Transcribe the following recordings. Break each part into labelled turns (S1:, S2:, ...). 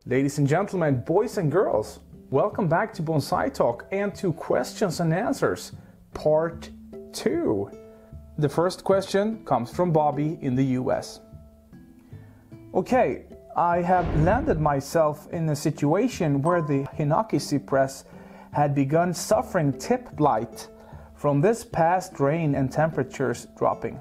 S1: Ladies and gentlemen, boys and girls, welcome back to Bonsai Talk and to Questions and Answers, Part 2. The first question comes from Bobby in the US. Okay, I have landed myself in a situation where the Hinoki cypress had begun suffering tip blight from this past rain and temperatures dropping.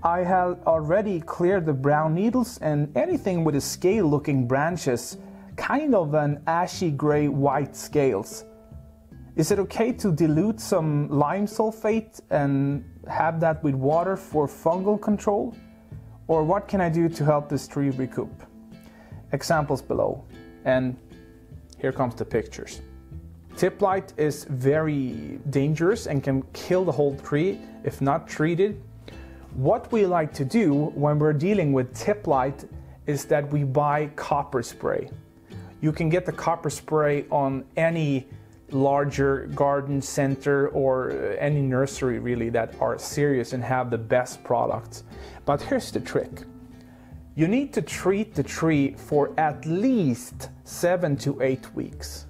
S1: I had already cleared the brown needles and anything with a scale looking branches, kind of an ashy gray white scales. Is it okay to dilute some lime sulfate and have that with water for fungal control? Or what can I do to help this tree recoup? Examples below. And here comes the pictures. Tip blight is very dangerous and can kill the whole tree if not treated. What we like to do when we're dealing with tip blight is that we buy copper spray. You can get the copper spray on any larger garden center or any nursery really that are serious and have the best products. But here's the trick. You need to treat the tree for at least 7 to 8 weeks.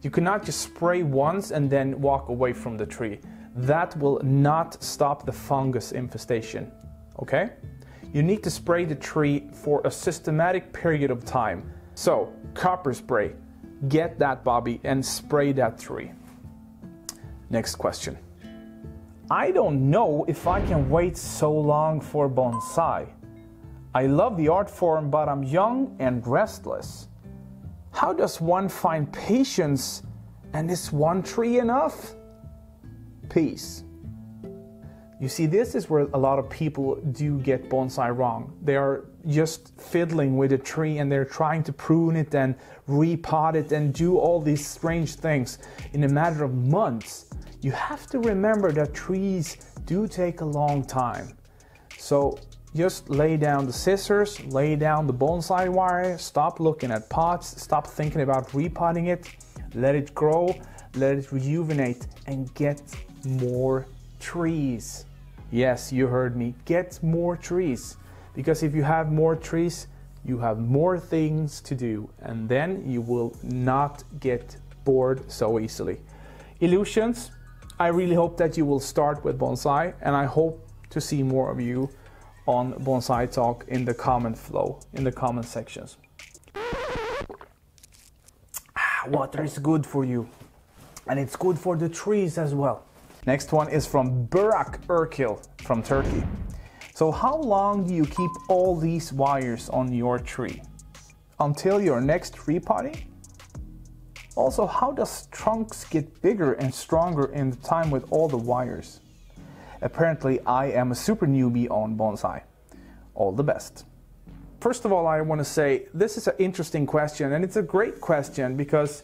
S1: You cannot just spray once and then walk away from the tree. That will not stop the fungus infestation, okay? You need to spray the tree for a systematic period of time. So, copper spray, get that, Bobby, and spray that tree. Next question. I don't know if I can wait so long for bonsai. I love the art form, but I'm young and restless. How does one find patience, and is one tree enough? Peace. You see, this is where a lot of people do get bonsai wrong. They are just fiddling with a tree and they're trying to prune it and repot it and do all these strange things in a matter of months. You have to remember that trees do take a long time. So just lay down the scissors, lay down the bonsai wire, stop looking at pots, stop thinking about repotting it, let it grow, let it rejuvenate, and get more trees. Yes, you heard me, get more trees. Because if you have more trees, you have more things to do, and then you will not get bored so easily. Illusions, I really hope that you will start with bonsai, and I hope to see more of you on Bonsai Talk in the comment flow, in the comment sections. Water is good for you, and it's good for the trees as well. Next one is from Burak Erkil from Turkey. So how long do you keep all these wires on your tree? Until your next repotting? Also, how does trunks get bigger and stronger in the time with all the wires? Apparently, I am a super newbie on bonsai. All the best. First of all, I want to say this is an interesting question, and it's a great question because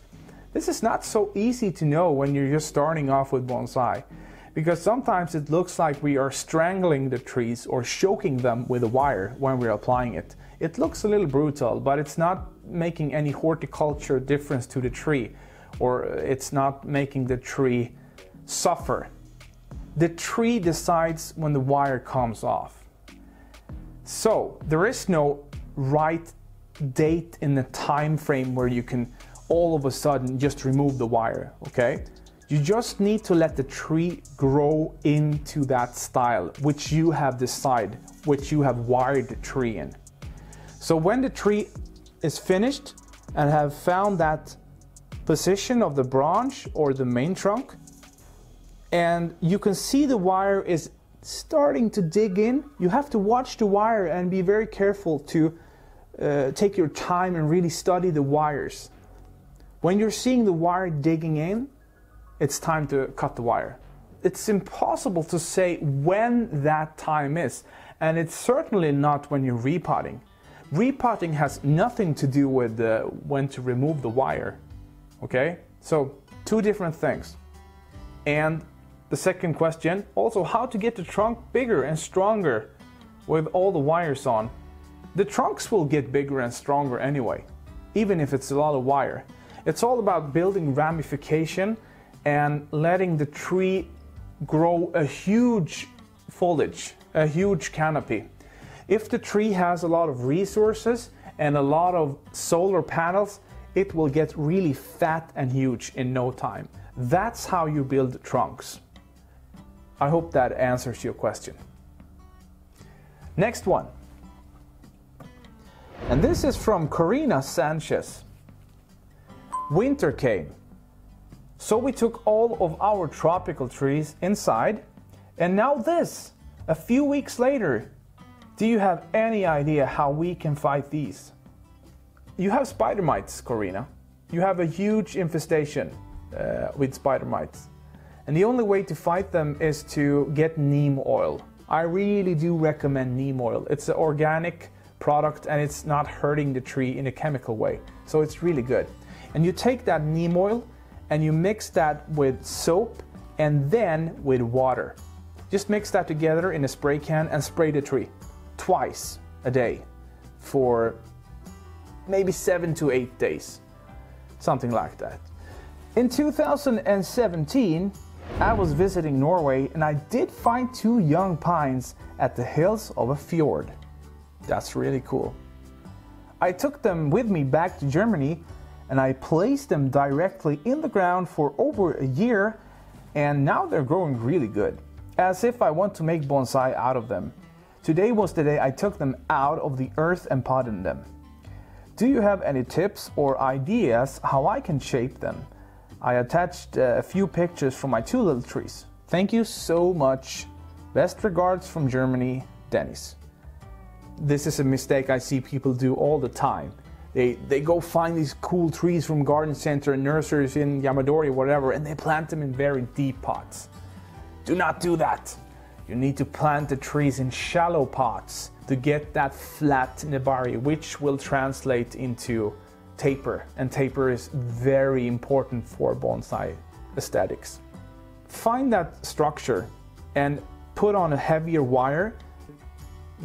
S1: this is not so easy to know when you're just starting off with bonsai. Because sometimes it looks like we are strangling the trees or choking them with a wire when we're applying it. It looks a little brutal, but it's not making any horticulture difference to the tree, or it's not making the tree suffer. The tree decides when the wire comes off. So there is no right date in the time frame where you can all of a sudden just remove the wire, okay? You just need to let the tree grow into that style which you have decided, which you have wired the tree in. So when the tree is finished and have found that position of the branch or the main trunk, and you can see the wire is starting to dig in, you have to watch the wire and be very careful to take your time and really study the wires. When you're seeing the wire digging in, it's time to cut the wire. It's impossible to say when that time is, and it's certainly not when you're repotting. Repotting has nothing to do with when to remove the wire, okay? So, two different things. And the second question, also how to get the trunk bigger and stronger with all the wires on. The trunks will get bigger and stronger anyway, even if it's a lot of wire. It's all about building ramification and letting the tree grow a huge foliage, a huge canopy. If the tree has a lot of resources and a lot of solar panels, it will get really fat and huge in no time. That's how you build trunks. I hope that answers your question. Next one. And this is from Corina Sanchez. Winter came. So we took all of our tropical trees inside, and now this, a few weeks later. Do you have any idea how we can fight these? You have spider mites, Corina. You have a huge infestation with spider mites. And the only way to fight them is to get neem oil. I really do recommend neem oil. It's an organic product and it's not hurting the tree in a chemical way. So it's really good. And you take that neem oil and you mix that with soap and then with water. Just mix that together in a spray can and spray the tree twice a day for maybe 7 to 8 days. Something like that. In 2017, I was visiting Norway and I did find 2 young pines at the hills of a fjord. That's really cool. I took them with me back to Germany and I placed them directly in the ground for over a year, and now they're growing really good, as if I want to make bonsai out of them. Today was the day I took them out of the earth and potted them. Do you have any tips or ideas how I can shape them? I attached a few pictures from my 2 little trees. Thank you so much. Best regards from Germany, Dennis. This is a mistake I see people do all the time. They go find these cool trees from garden center and nurseries in Yamadori or whatever, and they plant them in very deep pots. Do not do that. You need to plant the trees in shallow pots to get that flat nebari, which will translate into taper, and taper is very important for bonsai aesthetics. Find that structure and put on a heavier wire.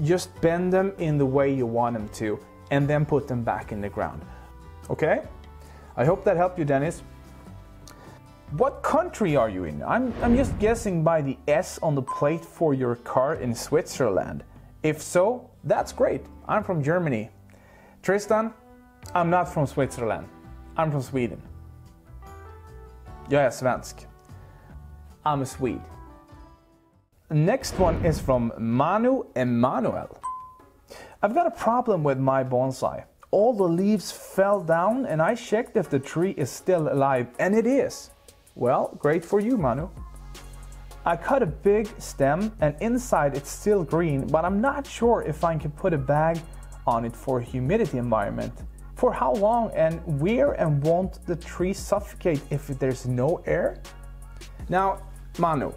S1: Just bend them in the way you want them to, and then put them back in the ground. Okay? I hope that helped you, Dennis. What country are you in? I'm just guessing by the S on the plate for your car in Switzerland. If so, that's great. I'm from Germany. Tristan, I'm not from Switzerland. I'm from Sweden. Jag är svensk. I'm a Swede. Next one is from Manu Emanuel. I've got a problem with my bonsai. All the leaves fell down and I checked if the tree is still alive, and it is. Well, great for you, Manu. I cut a big stem and inside it's still green, but I'm not sure if I can put a bag on it for a humidity environment. For how long and where, and won't the tree suffocate if there's no air? Now, Manu,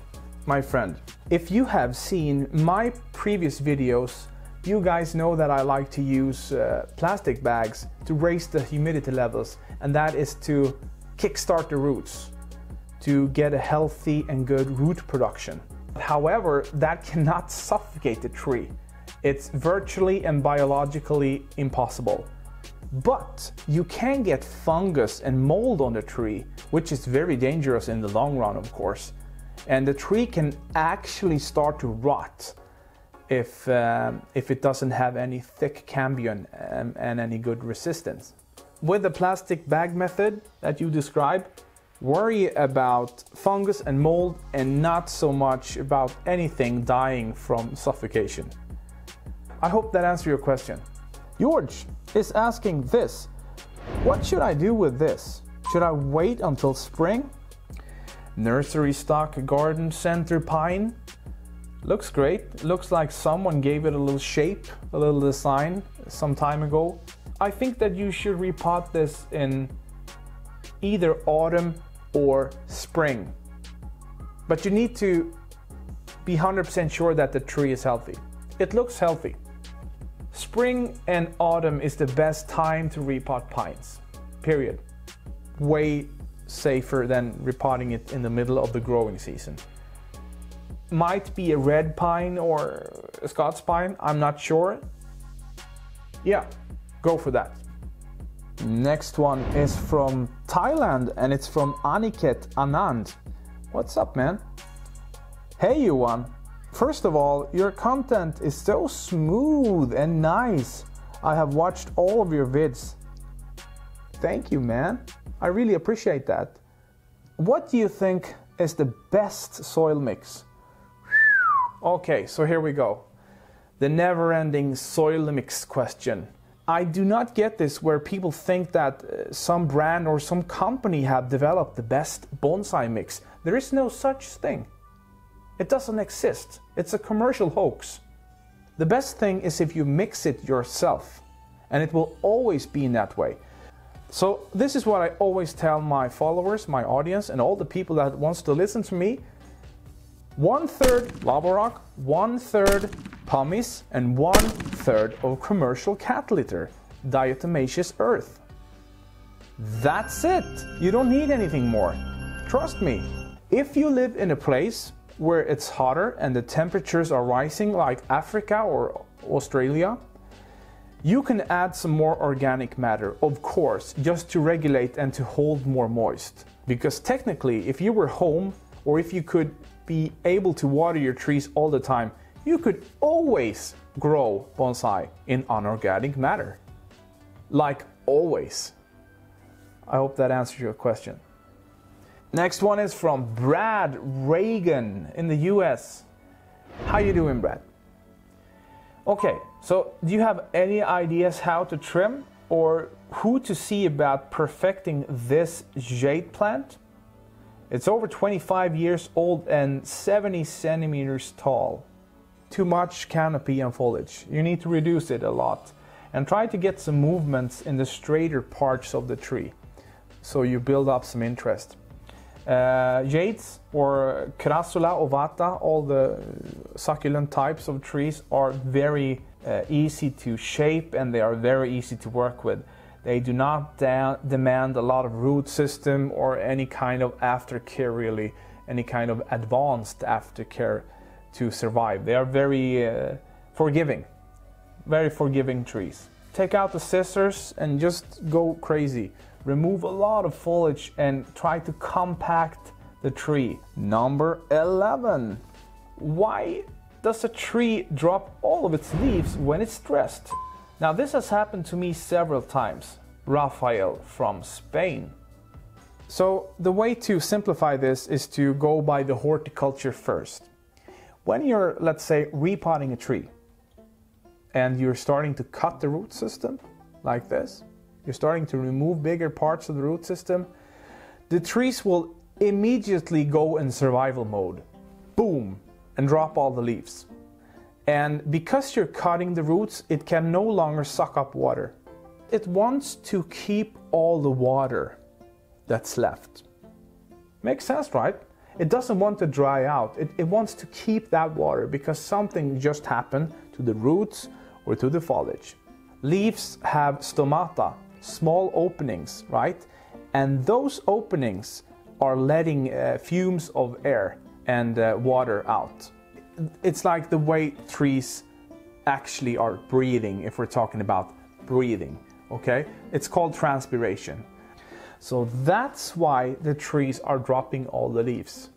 S1: my friend, if you have seen my previous videos, you guys know that I like to use plastic bags to raise the humidity levels, and that is to kickstart the roots, to get a healthy and good root production. However, that cannot suffocate the tree. It's virtually and biologically impossible. But you can get fungus and mold on the tree, which is very dangerous in the long run, of course. And the tree can actually start to rot if it doesn't have any thick cambium and any good resistance. With the plastic bag method that you describe, worry about fungus and mold and not so much about anything dying from suffocation. I hope that answers your question. George is asking this: what should I do with this? Should I wait until spring? Nursery stock garden center pine. Looks great. Looks like someone gave it a little shape, a little design some time ago. I think that you should repot this in either autumn or spring. But you need to be 100% sure that the tree is healthy. It looks healthy. Spring and autumn is the best time to repot pines, period. Way safer than repotting it in the middle of the growing season. Might be a red pine or a Scots pine, I'm not sure. Yeah, go for that. Next one is from Thailand and it's from Aniket Anand. What's up, man? Hey, Yuan. First of all, your content is so smooth and nice. I have watched all of your vids. Thank you, man. I really appreciate that. What do you think is the best soil mix? Okay, so here we go. The never-ending soil mix question. I do not get this where people think that some brand or some company have developed the best bonsai mix. There is no such thing. It doesn't exist. It's a commercial hoax. The best thing is if you mix it yourself, and it will always be in that way. So this is what I always tell my followers, my audience, and all the people that wants to listen to me. 1/3 lava rock, 1/3 pumice, and 1/3 of commercial cat litter, diatomaceous earth. That's it. You don't need anything more. Trust me. If you live in a place where it's hotter and the temperatures are rising, like Africa or Australia, you can add some more organic matter, of course, just to regulate and to hold more moist. Because technically, if you were home, or if you could be able to water your trees all the time, you could always grow bonsai in unorganic matter. Like always. I hope that answers your question. Next one is from Brad Reagan in the US. How you doing, Brad? Okay, so do you have any ideas how to trim or who to see about perfecting this jade plant? It's over 25 years old and 70 centimeters tall. Too much canopy and foliage. You need to reduce it a lot and try to get some movements in the straighter parts of the tree so you build up some interest. Jades or Crassula ovata, all the succulent types of trees are very easy to shape and they are very easy to work with. They do not demand a lot of root system or any kind of aftercare, really, any kind of advanced aftercare to survive. They are very forgiving trees. Take out the scissors and just go crazy. Remove a lot of foliage and try to compact the tree. Number 11. Why does a tree drop all of its leaves when it's stressed? Now this has happened to me several times. Rafael from Spain. So the way to simplify this is to go by the horticulture first. When you're, let's say, repotting a tree and you're starting to cut the root system like this, you're starting to remove bigger parts of the root system, the trees will immediately go in survival mode. Boom! And drop all the leaves. And because you're cutting the roots, it can no longer suck up water. It wants to keep all the water that's left. Makes sense, right? It doesn't want to dry out. It wants to keep that water because something just happened to the roots or to the foliage. Leaves have stomata, small openings, right? And those openings are letting fumes of air and water out. It's like the way trees actually are breathing, if we're talking about breathing, okay? It's called transpiration. So that's why the trees are dropping all the leaves.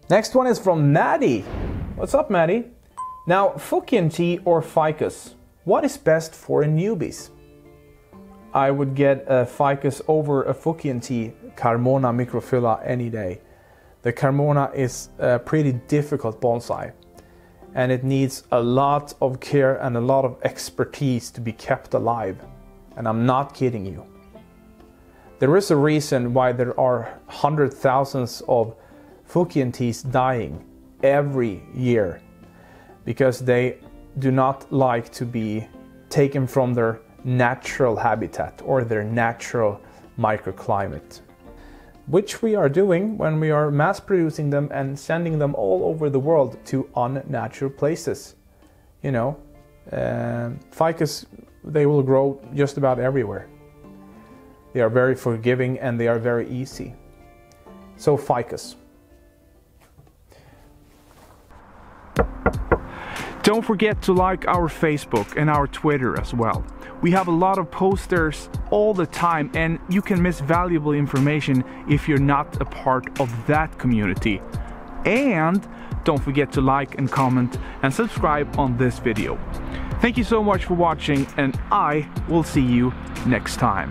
S1: Next one is from Maddie. What's up, Maddie? Now, Fukian tea or ficus, what is best for newbies? I would get a ficus over a Fukian tea, Carmona microphylla, any day. The Carmona is a pretty difficult bonsai and it needs a lot of care and a lot of expertise to be kept alive. And I'm not kidding you. There is a reason why there are hundreds of thousands of Fukian teas dying every year, because they do not like to be taken from their natural habitat or their natural microclimate, which we are doing when we are mass producing them and sending them all over the world to unnatural places. You know, ficus, they will grow just about everywhere. They are very forgiving and they are very easy. So ficus. Don't forget to like our Facebook and our Twitter as well. We have a lot of posters all the time and you can miss valuable information if you're not a part of that community. And don't forget to like and comment and subscribe on this video. Thank you so much for watching, and I will see you next time.